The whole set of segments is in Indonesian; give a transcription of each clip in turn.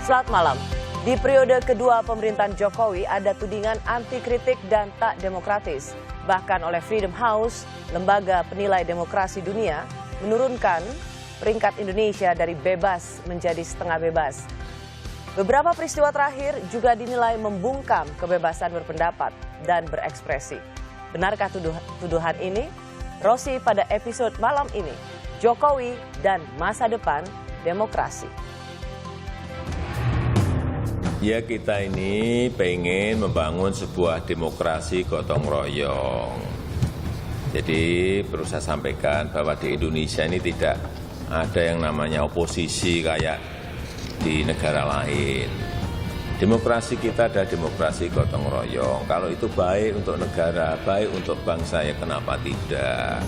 Selamat malam. Di periode kedua pemerintahan Jokowi ada tudingan anti kritik dan tak demokratis. Bahkan oleh Freedom House, lembaga penilai demokrasi dunia, menurunkan peringkat Indonesia dari bebas menjadi setengah bebas. Beberapa peristiwa terakhir juga dinilai membungkam kebebasan berpendapat dan berekspresi. Benarkah tuduhan ini? Rosi pada episode malam ini, Jokowi dan masa depan demokrasi. Ya, kita ini pengen membangun sebuah demokrasi gotong royong. Jadi perlu saya sampaikan bahwa di Indonesia ini tidak ada yang namanya oposisi kayak di negara lain. Demokrasi kita adalah demokrasi gotong royong. Kalau itu baik untuk negara, baik untuk bangsa, ya kenapa tidak?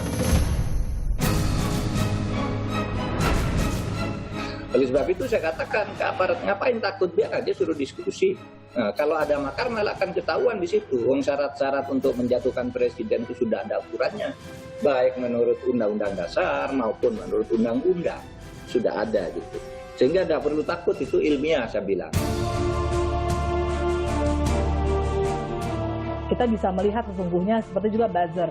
Oleh sebab itu saya katakan ke aparat, ngapain takut, biar aja suruh diskusi. Nah, kalau ada makar malah akan ketahuan di situ. Syarat-syarat untuk menjatuhkan presiden itu sudah ada ukurannya. Baik menurut Undang-Undang Dasar maupun menurut Undang-Undang. Sudah ada gitu. Sehingga tidak perlu takut, itu ilmiah saya bilang. Kita bisa melihat sesungguhnya seperti juga buzzer.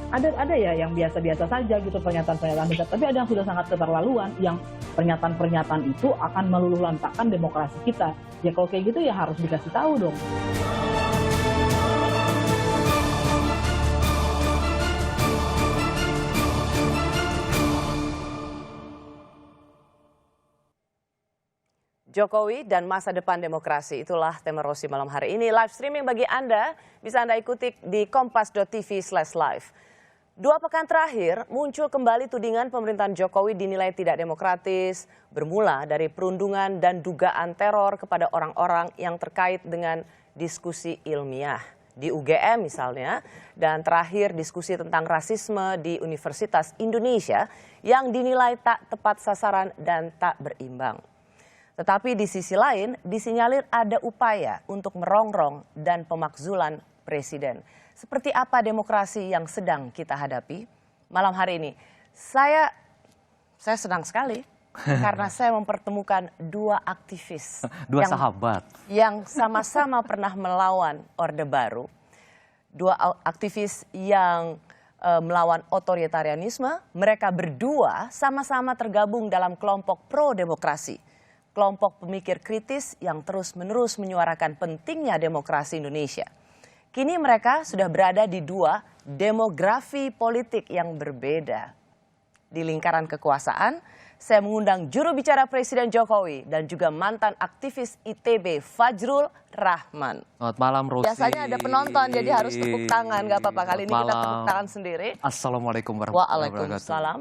Ada ya yang biasa-biasa saja gitu pernyataan-pernyataan kita, tapi ada yang sudah sangat keterlaluan, yang pernyataan-pernyataan itu akan meluluhlantahkan demokrasi kita. Ya kalau kayak gitu ya harus dikasih tahu dong. Jokowi dan masa depan demokrasi, itulah tema Rosi malam hari ini. Live streaming bagi Anda, bisa Anda ikuti di kompas.tv/live. 2 pekan terakhir muncul kembali tudingan pemerintahan Jokowi dinilai tidak demokratis, bermula dari perundungan dan dugaan teror kepada orang-orang yang terkait dengan diskusi ilmiah di UGM misalnya, dan terakhir diskusi tentang rasisme di Universitas Indonesia yang dinilai tak tepat sasaran dan tak berimbang. Tetapi di sisi lain disinyalir ada upaya untuk merongrong dan pemakzulan presiden. Seperti apa demokrasi yang sedang kita hadapi? Malam hari ini saya senang sekali karena saya mempertemukan 2 aktivis. Sahabat. Yang sama-sama pernah melawan Orde Baru. 2 aktivis yang melawan otoritarianisme. Mereka berdua sama-sama tergabung dalam kelompok pro-demokrasi. Kelompok pemikir kritis yang terus-menerus menyuarakan pentingnya demokrasi Indonesia. Kini mereka sudah berada di 2 demografi politik yang berbeda. Di lingkaran kekuasaan, saya mengundang juru bicara Presiden Jokowi dan juga mantan aktivis ITB Fajrul Rahman. Selamat malam, Rosi. Biasanya ada penonton, jadi harus tepuk tangan. Gak apa-apa, kali ini kita tepuk tangan sendiri. Assalamualaikum warahmatullahi wabarakatuh. Waalaikumsalam.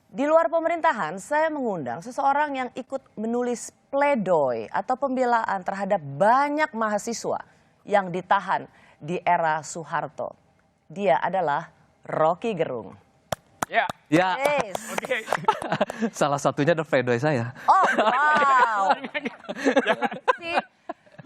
Di luar pemerintahan, saya mengundang seseorang yang ikut menulis pledoi atau pembelaan terhadap banyak mahasiswa yang ditahan di era Soeharto. Dia adalah Rocky Gerung. Ya. Yes. Oke. Salah satunya adalah pledoi saya. Oh, wow.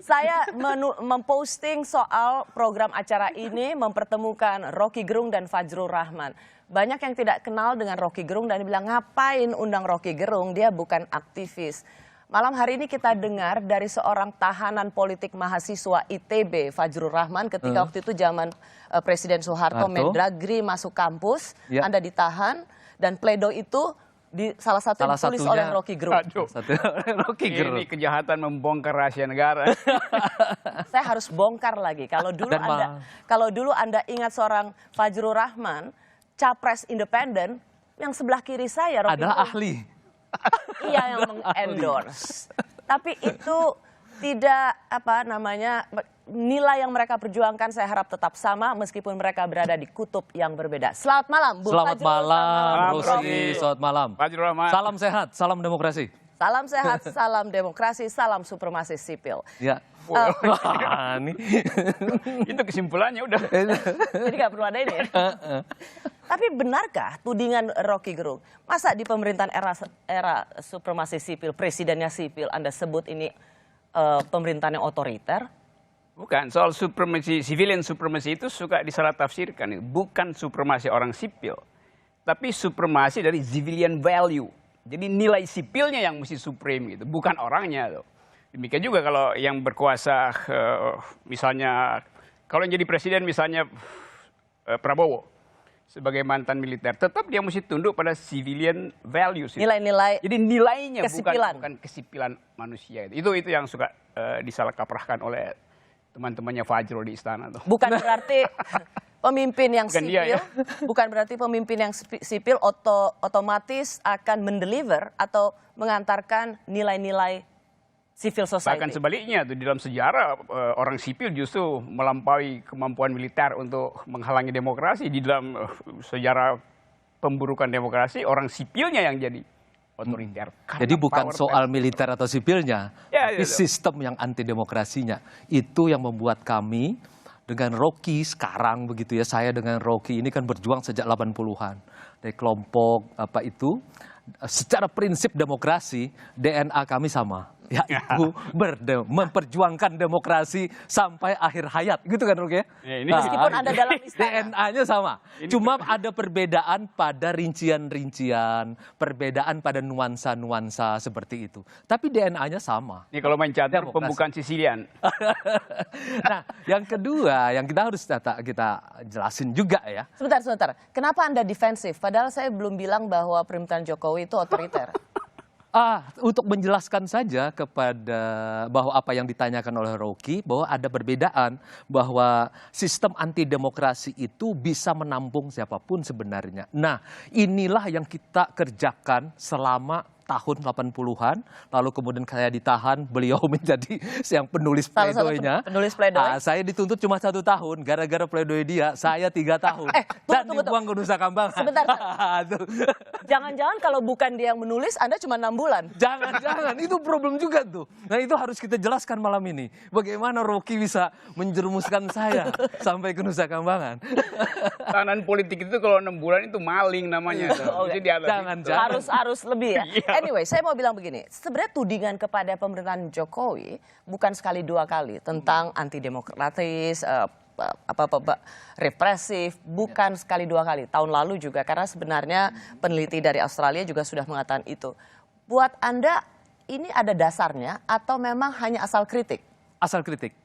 Saya memposting soal program acara ini mempertemukan Rocky Gerung dan Fajrul Rahman. Banyak yang tidak kenal dengan Rocky Gerung dan bilang, ngapain undang Rocky Gerung, dia bukan aktivis. Malam hari ini kita dengar dari seorang tahanan politik mahasiswa ITB, Fajrul Rahman, ketika waktu itu zaman Presiden Soeharto, Mendagri masuk kampus, Anda ditahan, dan pledoi itu salah satu ditulis oleh Rocky Gerung. Rocky Gerung. Ini kejahatan membongkar rahasia negara. Saya harus bongkar lagi. Kalau dulu Anda ingat seorang Fajrul Rahman, capres independen, yang sebelah kiri saya Rocky adalah Gerung. ahli. Iya, yang mengendorse. Tapi itu tidak nilai yang mereka perjuangkan saya harap tetap sama meskipun mereka berada di kutub yang berbeda. Selamat malam, Bu Selamat Fajrul. malam, Rosi. Selamat malam. Fajrul Rahman. Salam sehat, salam demokrasi. Salam sehat, salam demokrasi, salam supremasi sipil. Ya. Itu kesimpulannya udah. Jadi nggak perlu ada ini ya. Tapi benarkah tudingan Rocky Gerung? Masa di pemerintahan era supremasi sipil, presidennya sipil, Anda sebut ini pemerintahan yang otoriter? Bukan, soal supremasi, civilian supremasi itu suka disalah tafsirkan. Bukan supremasi orang sipil, tapi supremasi dari civilian value. Jadi nilai sipilnya yang mesti supreme gitu, bukan orangnya tuh. Demikian juga kalau yang berkuasa, misalnya kalau yang jadi presiden misalnya Prabowo sebagai mantan militer, tetap dia mesti tunduk pada civilian values. Nilai-nilai Jadi nilainya kesipilan. bukan kesipilan manusia. Itu yang suka disalah kaprahkan oleh teman-temannya Fajrul di istana tuh. Bukan berarti pemimpin yang Bukan dia, sipil, ya. bukan berarti pemimpin yang sipil otomatis akan mendeliver atau mengantarkan nilai-nilai civil society. Bahkan sebaliknya tuh di dalam sejarah orang sipil justru melampaui kemampuan militer untuk menghalangi demokrasi. Di dalam sejarah pemburukan demokrasi, orang sipilnya yang jadi otoriter. Jadi bukan soal militer atau sipilnya, Ya, tapi itu. sistem yang anti demokrasinya. Itu yang membuat kami dengan Rocky sekarang begitu ya, saya dengan Rocky ini kan berjuang sejak 80-an. Dari kelompok apa itu, secara prinsip demokrasi, DNA kami sama. Yaitu memperjuangkan demokrasi sampai akhir hayat. Gitu kan Rocky ya? Ya, ini Meskipun ada dalam istana. DNA-nya sama. Cuma ada perbedaan pada rincian-rincian, perbedaan pada nuansa-nuansa seperti itu. Tapi DNA-nya sama. Ini kalau main catur Demokrasi. pembukaan Sicilian. Nah, yang kedua yang kita harus kita jelasin juga ya. Sebentar. Kenapa Anda defensif? Padahal saya belum bilang bahwa pemerintahan Jokowi itu otoriter. Untuk menjelaskan saja kepada bahwa apa yang ditanyakan oleh Rocky, bahwa ada perbedaan, bahwa sistem anti demokrasi itu bisa menampung siapapun sebenarnya. Nah, inilah yang kita kerjakan selama tahun 80-an, lalu kemudian saya ditahan, beliau menjadi yang penulis Salah satu pledoinya. penulis pledoi. Saya dituntut cuma 1 tahun, gara-gara pledoi dia, saya 3 tahun. Dan dibuang ke Nusa Kambangan. Sebentar. Tuh. Jangan-jangan kalau bukan dia yang menulis, Anda cuma 6 bulan. Jangan, itu problem juga tuh. Nah itu harus kita jelaskan malam ini. Bagaimana Rocky bisa menjerumuskan saya sampai ke Nusa Kambangan. Tahanan politik itu kalau 6 bulan itu maling namanya. Jadi di atas Jangan, itu. jangan. Harus lebih ya. Iya. Anyway, saya mau bilang begini. Sebenarnya tudingan kepada pemerintahan Jokowi bukan sekali 2 kali tentang anti demokratis, represif, bukan sekali 2 kali. Tahun lalu juga, karena sebenarnya peneliti dari Australia juga sudah mengatakan itu. Buat Anda ini ada dasarnya atau memang hanya asal kritik? Asal kritik.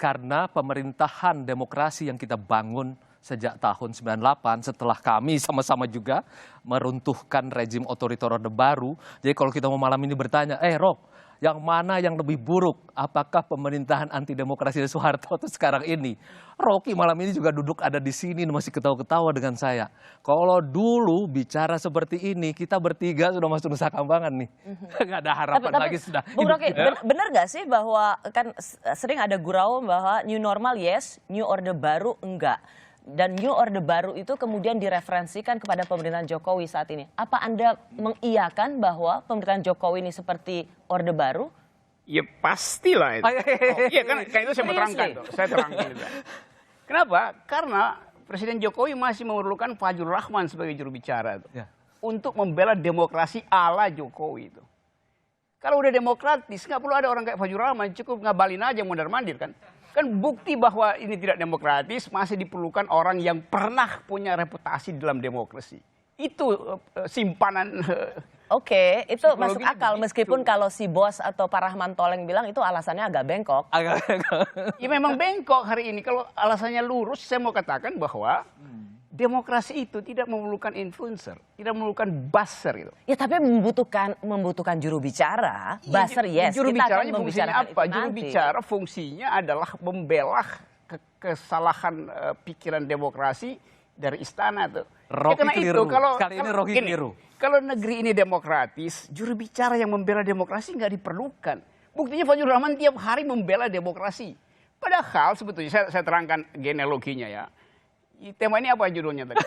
Karena pemerintahan demokrasi yang kita bangun sejak tahun 98 setelah kami sama-sama juga meruntuhkan rezim otoriter Orde Baru. Jadi kalau kita mau malam ini bertanya, Rock, yang mana yang lebih buruk? Apakah pemerintahan anti demokrasi Soeharto atau sekarang ini? Rocky malam ini juga duduk ada di sini masih ketawa-ketawa dengan saya. Kalau dulu bicara seperti ini, kita bertiga sudah masuk Nusa Kambangan nih. Nggak ada harapan lagi sudah. Bung Rocky, benar nggak sih bahwa kan sering ada gurau bahwa new normal yes, new orde baru enggak. Dan new orde baru itu kemudian direferensikan kepada pemerintahan Jokowi saat ini. Apa Anda mengiyakan bahwa pemerintahan Jokowi ini seperti orde baru? Ya pastilah itu. Iya kan itu saya mau terangkan tuh. Saya terangkan itu. Kenapa? Karena Presiden Jokowi masih memerlukan Fajrul Rahman sebagai juru bicara tuh. Ya. Untuk membela demokrasi ala Jokowi itu. Kalau udah demokratis nggak perlu ada orang kayak Fajrul Rahman, cukup ngabalin aja mondar-mandir kan. Kan bukti bahwa ini tidak demokratis masih diperlukan orang yang pernah punya reputasi dalam demokrasi. Itu simpanan. Oke, itu masuk Psikologinya akal begitu. meskipun kalau si bos atau Pak Rahman Toleng bilang itu alasannya agak bengkok. Ya memang bengkok hari ini. Kalau alasannya lurus, saya mau katakan bahwa demokrasi itu tidak memerlukan influencer, tidak memerlukan buzzer gitu. Ya tapi membutuhkan juru bicara, buzzer yes. Juru Kita akan bicaranya fungsinya membicarakan apa? itu Juru nanti. bicara fungsinya adalah membelah kesalahan pikiran demokrasi dari istana tuh. Rocky keliru. Kali ini Rocky gini, keliru. Kalau negeri ini demokratis, juru bicara yang membela demokrasi nggak diperlukan. Buktinya Fajrul Rahman tiap hari membela demokrasi. Padahal sebetulnya saya terangkan genealoginya ya. Tema ini apa judulnya tadi?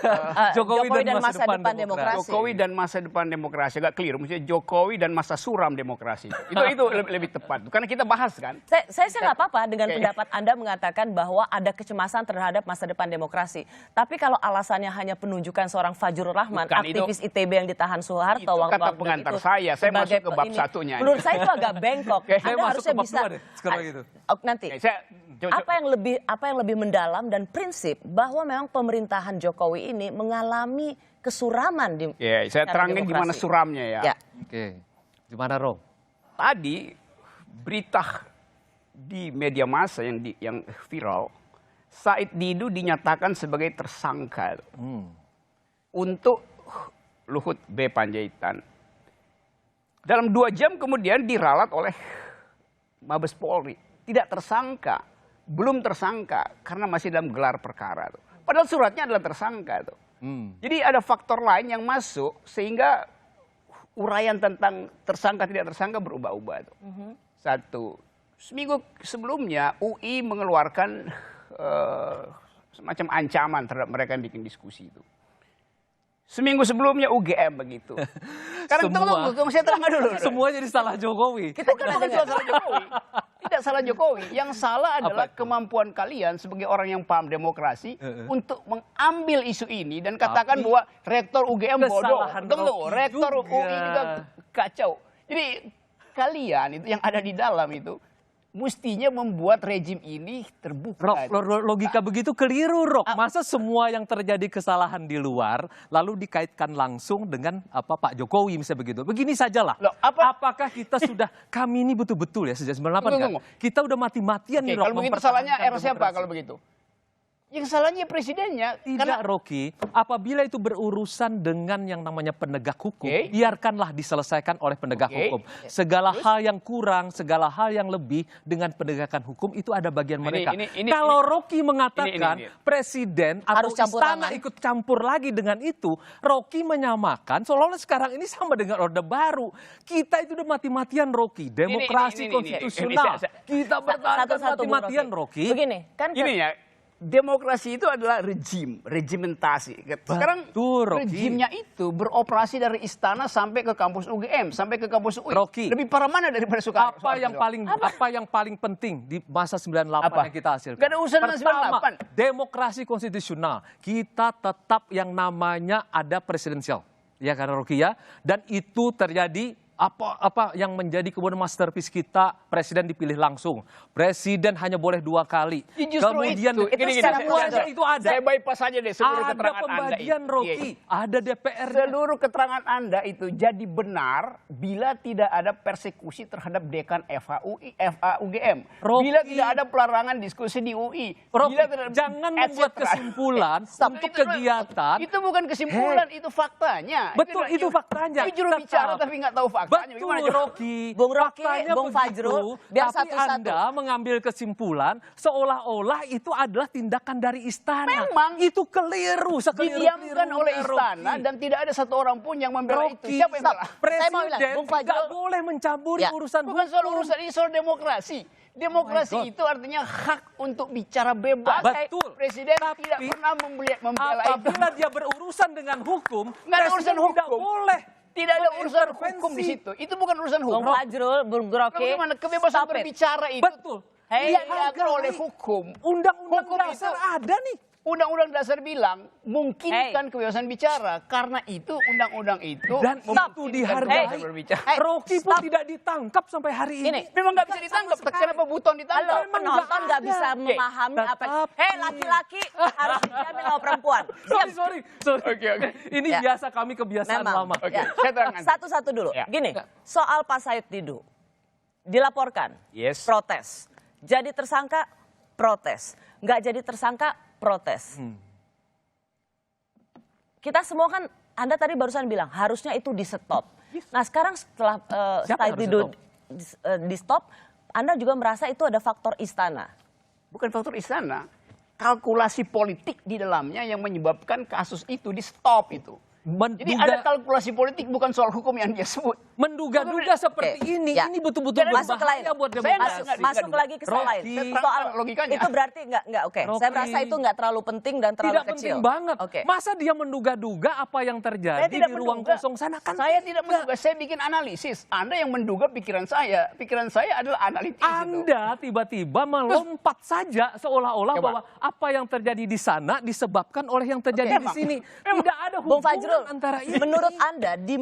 Jokowi dan masa depan demokrasi. Jokowi dan masa depan demokrasi. Agak keliru, maksudnya Jokowi dan masa suram demokrasi. Itu lebih tepat. Karena kita bahas kan. Saya nggak apa-apa dengan pendapat Anda mengatakan bahwa ada kecemasan terhadap masa depan demokrasi. Tapi kalau alasannya hanya penunjukan seorang Fajrul Rahman, Bukan, aktivis ITB yang ditahan Soeharto. Itu kata pengantar saya sebagai masuk ke bab ini. satunya. Menurut saya itu agak bengkok. Saya Anda masuk harusnya ke bab bisa. 2 deh, sekarang gitu. Nanti. Saya Apa yang lebih mendalam dan prinsip bahwa memang pemerintahan Jokowi ini mengalami kesuraman di saya secara terangin demokrasi. gimana suramnya ya. Ya. Oke, gimana Rom? Tadi berita di media massa yang viral, Said Didu dinyatakan sebagai tersangka untuk Luhut B. Panjaitan. Dalam 2 jam kemudian diralat oleh Mabes Polri. Tidak tersangka, belum tersangka karena masih dalam gelar perkara. Padahal suratnya adalah tersangka. Jadi ada faktor lain yang masuk sehingga uraian tentang tersangka tidak tersangka berubah-ubah. Satu, seminggu sebelumnya UI mengeluarkan semacam ancaman terhadap mereka yang bikin diskusi itu. Seminggu sebelumnya UGM begitu. Sekarang tunggu, saya terangkan dulu. Semua jadi salah Jokowi. Kita bukan salah Jokowi. Tidak salah Jokowi. Yang salah adalah kemampuan kalian sebagai orang yang paham demokrasi untuk mengambil isu ini dan katakan bahwa rektor UGM bodoh. Tunggu, rektor UI juga kacau. Jadi kalian itu yang ada di dalam itu mestinya membuat rejim ini terbuka. Logika begitu keliru, Rok. Masa semua yang terjadi kesalahan di luar lalu dikaitkan langsung dengan Pak Jokowi misalnya begitu. Begini sajalah. Apakah kita sudah, kami ini betul-betul ya sejak 98 kan? Kita udah mati-matian nih, Rok. Kalau begitu salahnya R siapa kalau begitu? Yang salahnya presidennya. Tidak, Rocky. Apabila itu berurusan dengan yang namanya penegak hukum, biarkanlah diselesaikan oleh penegak hukum. Segala hal yang kurang, segala hal yang lebih dengan penegakan hukum itu ada bagian mereka. Kalau Rocky mengatakan presiden atau istana ikut campur lagi dengan itu, Rocky menyamakan seolah-olah sekarang ini sama dengan Orde Baru. Kita itu udah mati-matian, Rocky. Demokrasi konstitusional. Kita bertahan mati-matian, Rocky. Begini, kan ini ya. Demokrasi itu adalah regimentasi. Sekarang rejimnya itu beroperasi dari istana sampai ke kampus UGM, sampai ke kampus UI. Rocky, lebih parah mana daripada Soekarno? Apa yang paling penting di masa 98 yang kita hasilkan? Gak ada urusan dengan 98. Demokrasi konstitusional. Kita tetap yang namanya ada presidensial. Ya kan, Rocky ya? Dan itu terjadi apa yang menjadi kemudian masterpiece kita, presiden dipilih langsung. Presiden hanya boleh 2 kali. Kemudian itu ada. Saya bypass saja deh seluruh keterangan Anda itu. Rocky, ada DPR. Seluruh keterangan Anda itu jadi benar bila tidak ada persekusi terhadap dekan FAUGM. Bila tidak ada pelarangan diskusi di UI. Rocky, jangan membuat kesimpulan untuk kegiatan. Itu bukan kesimpulan, itu faktanya. Betul, itu faktanya. Itu juru bicara tapi nggak tahu faktanya. Betul, Rocky. Bung Rocky, Faktanya Bung Fajrul, biar tapi Anda mengambil kesimpulan seolah-olah itu adalah tindakan dari istana. Memang itu keliru, didiamkan oleh istana dan tidak ada satu orang pun yang membela itu. Siapa yang salah? Presiden tidak boleh mencampuri urusan bukan soal urusan ini, soal demokrasi. Demokrasi itu artinya hak untuk bicara bebas. Betul. Presiden tidak pernah membela itu. Apabila dia berurusan dengan hukum, nggak ada urusan hukum. Tidak boleh. Tidak ada urusan hukum di situ. Itu bukan urusan hukum. Bung Fajrul, Bung Rocky. Bagaimana kebebasan berbicara itu? Betul. Diatur oleh hukum. Undang-undang dasar ada nih. Undang-undang dasar bilang mungkinkan kebebasan bicara, karena itu undang-undang itu dan itu dihargai. Rocky pun tidak ditangkap sampai hari ini. Memang nggak bisa ditangkap. Kenapa Buton ditangkap? Penonton nggak bisa memahami apa. Laki-laki harus dijamin sama perempuan. Sorry. Oke. Ini biasa kami kebiasaan lama. Satu-satu dulu. Gini, soal Pak Said Didu dilaporkan, protes. Jadi tersangka, protes. Nggak jadi tersangka, protes. Kita semua kan, Anda tadi barusan bilang harusnya itu di stop. Nah sekarang setelah Said Didu di stop, Anda juga merasa itu ada faktor istana. Bukan faktor istana, kalkulasi politik di dalamnya yang menyebabkan kasus itu di stop itu. Jadi ada kalkulasi politik, bukan soal hukum yang dia sebut. Menduga-duga seperti ini betul-betul berbahaya buat demokrasi. Masuk lagi ke soal lain. Soal logikanya. Itu berarti nggak oke. Saya merasa itu nggak terlalu penting dan terlalu tidak kecil. Tidak penting banget. Masa dia menduga-duga apa yang terjadi di ruang kosong sana kan? Saya tidak menduga, saya bikin analisis. Anda yang menduga pikiran saya. Pikiran saya adalah analitis. Anda tiba-tiba melompat saja seolah-olah bahwa apa yang terjadi di sana disebabkan oleh yang terjadi di sini. Tidak ada hubungan antara ini. Menurut Anda di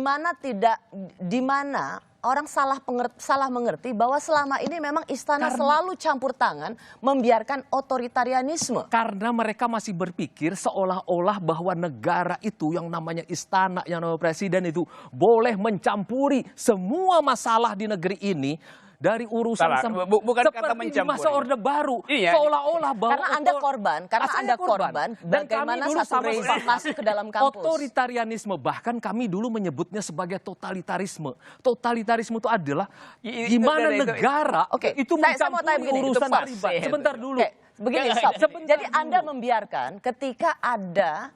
mana orang salah mengerti bahwa selama ini memang istana selalu campur tangan membiarkan otoritarianisme. Karena mereka masih berpikir seolah-olah bahwa negara itu yang namanya istana, yang namanya presiden itu boleh mencampuri semua masalah di negeri ini. Dari urusan bukan kata seperti di mencampuri. masa Orde Baru, Iya. seolah-olah bahwa Karena Anda korban, Dan bagaimana kami dulu satu rezim masuk ke dalam kampus. Otoritarianisme, bahkan kami dulu menyebutnya sebagai totalitarisme. Totalitarisme itu adalah di mana negara Oke, itu saya mau tanya mencampuri begini, urusan itu pribadi. Sebentar dulu. Oke, begini, stop. Sebentar Jadi dulu. Anda membiarkan ketika ada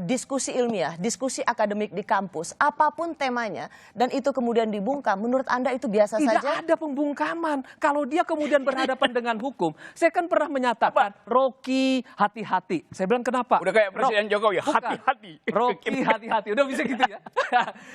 diskusi ilmiah, diskusi akademik di kampus, apapun temanya, dan itu kemudian dibungkam, menurut Anda itu biasa Tidak saja? ada pembungkaman. Kalau dia kemudian berhadapan dengan hukum, saya kan pernah menyatakan, Rocky hati-hati. Saya bilang kenapa? Udah kayak Presiden Jokowi, Bukan. hati-hati. Rocky hati-hati. Udah bisa gitu ya.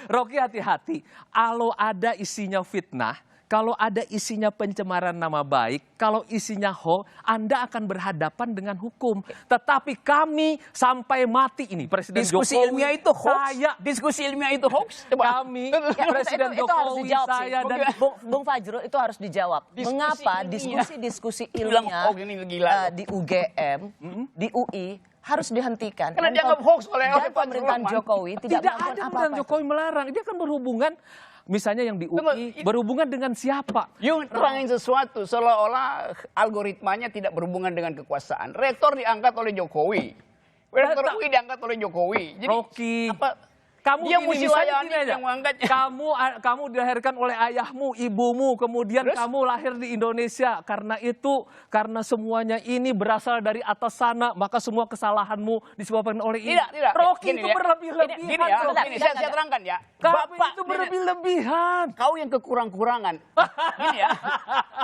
Rocky hati-hati. Kalau ada isinya fitnah, kalau ada isinya pencemaran nama baik, kalau isinya hoax, Anda akan berhadapan dengan hukum. Tetapi kami sampai mati ini, Presiden Diskusi Jokowi, ilmiah itu hoax. saya, Diskusi ilmiah itu hoax. Coba. kami, Ya, Presiden itu harus Jokowi, dijawab sih. saya dan Bung Fajrul itu harus dijawab. Diskusi Mengapa ilmiah. diskusi-diskusi Bilang ilmiah hoax ini gila. di UGM, di UI harus dihentikan? Karena Dan dianggap hoax oleh dan pemerintahan Fajrul Rahman. Jokowi tidak tidak melakukan ada apa-apa. pemerintahan Jokowi melarang. Dia kan berhubungan, misalnya yang di UI, berhubungan dengan siapa? Yung terangin sesuatu seolah-olah algoritmanya tidak berhubungan dengan kekuasaan. Rektor diangkat oleh Jokowi. Rektor UI diangkat oleh Jokowi. Jadi Rocky, kamu dia gini, mesti misalnya layani gini aja. yang mengangkatnya. Kamu dilahirkan oleh ayahmu, ibumu, kemudian Terus? kamu lahir di Indonesia. Karena semuanya ini berasal dari atas sana, maka semua kesalahanmu disebabkan oleh ini. Tidak. Rocky Gini itu ya. berlebih-lebihan. Gini ya, Sebentar, gini, sebentar. saya terangkan ya. Kamu itu berlebih-lebihan. Kau yang kekurang-kurangan. Gini ya,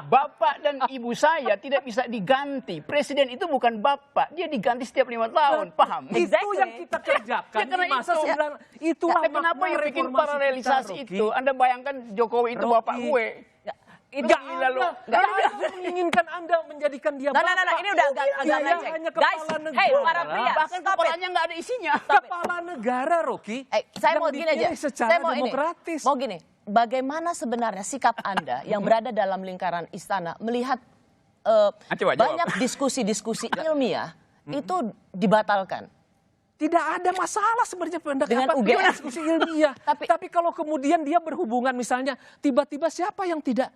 bapak dan ibu saya tidak bisa diganti. Presiden itu bukan bapak, dia diganti setiap 5 tahun, paham? Itu Exactly. yang kita kerjakan Ya, karena di masa itu. 9. Itulah Tapi kenapa makna yang bikin reformasi paralelisasi kita, Rocky. itu? Anda bayangkan Jokowi itu Rocky. bapak gue. Nggak Gila lu. ada yang menginginkan Anda menjadikan dia Nah, bapak. ini udah agak Dia melenceng. hanya Guys, kepala hey, negara. para pria, Bahkan stop it. kepalanya nggak ada isinya. Kepala negara, Rocky. Saya yang mau gini aja. dipilih secara Saya mau demokratis. Mau gini. Bagaimana sebenarnya sikap Anda yang berada dalam lingkaran istana melihat Coba, banyak diskusi-diskusi ilmiah itu dibatalkan? Tidak ada masalah sebenarnya Dengan pendekatan UGM. diskusi ilmiah. Tapi kalau kemudian dia berhubungan misalnya tiba-tiba siapa yang tidak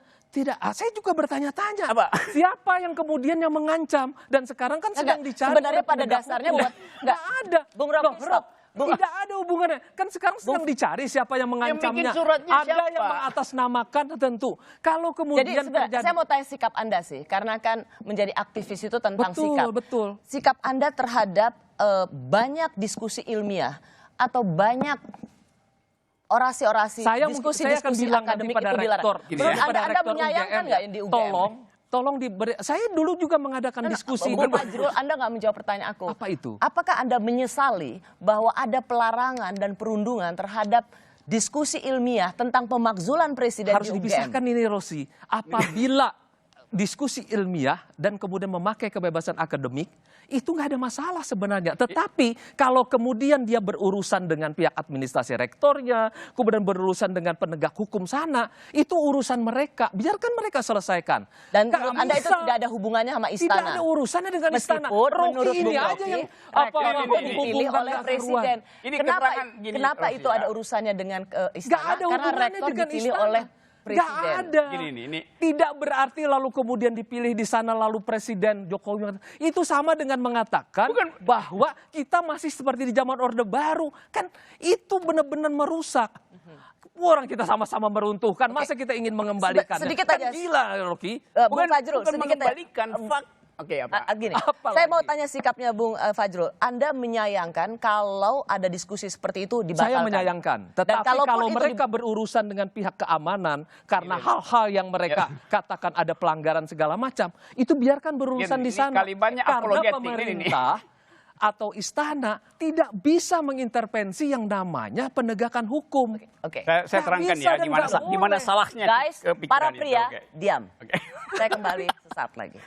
saya juga bertanya-tanya. Apa? Siapa yang kemudian yang mengancam dan sekarang kan sedang dicari. Sebenarnya oleh pada penegak dasarnya hukum. nggak ada. Bung Rocky, Loh, stop. Tidak ada hubungannya. Kan sekarang sedang dicari siapa yang mengancamnya. bikin suratnya Ada siapa? yang mengatasnamakan tentu. Kalau kemudian Jadi sebenarnya terjadi. saya mau tanya sikap Anda sih, karena kan menjadi aktivis itu tentang Betul, sikap. betul. Sikap Anda terhadap banyak diskusi ilmiah atau banyak orasi-orasi, Saya akan diskusi-diskusi bilang nanti akademik pada itu dilarang. rektor. Menurut Anda rektor menyayangkan UGM, nggak yang di UGM? Tolong diberi. Saya dulu juga mengadakan diskusi. Bung Fajrul, Anda nggak menjawab pertanyaan aku. Apa itu? Apakah Anda menyesali bahwa ada pelarangan dan perundungan terhadap diskusi ilmiah tentang pemakzulan presiden Harus di UGM? dipisahkan ini, Rosi. Apabila diskusi ilmiah dan kemudian memakai kebebasan akademik, itu nggak ada masalah sebenarnya. Tetapi kalau kemudian dia berurusan dengan pihak administrasi rektornya, kemudian berurusan dengan penegak hukum sana, itu urusan mereka. Biarkan mereka selesaikan. Dan Nggak menurut Anda itu bisa. tidak ada hubungannya sama Tidak istana? ada urusannya dengan istana. Meskipun Rocky menurut ini Bung aja Rocky, yang rektor itu ini dipilih hubungan oleh nggak presiden. Ini Kenapa keterangan gini, kenapa Rosi, itu ya. ada urusannya dengan Nggak istana? ada Karena hubungannya rektor dengan dipilih istana. oleh presiden. Nggak ada. Ini. Tidak berarti lalu kemudian dipilih di sana lalu Presiden Jokowi. Itu sama dengan mengatakan bahwa kita masih seperti di zaman Orde Baru. Kan itu benar-benar merusak. Orang kita sama-sama meruntuhkan. Masa kita ingin mengembalikan? Sedikit Kan aja. gila, Rocky. Bung Fajrul, bukan sedikit aja. mengembalikan fak. Oke, apa? Gini, Apa saya lagi? mau tanya sikapnya Bung Fajrul. Anda menyayangkan kalau ada diskusi seperti itu dibatalkan? Saya menyayangkan. Dan Tetapi kalaupun kalau itu mereka berurusan dengan pihak keamanan karena hal-hal yang mereka katakan ada pelanggaran segala macam, itu biarkan berurusan Gini, di ini sana. kalimatnya Karena apologetik ini. pemerintah atau istana tidak bisa mengintervensi yang namanya penegakan hukum. Oke. Saya Nggak terangkan bisa ya dan nggak di mana boleh. salahnya Guys, kepikiran para itu. pria, Oke. diam. Oke. Saya kembali sesaat lagi.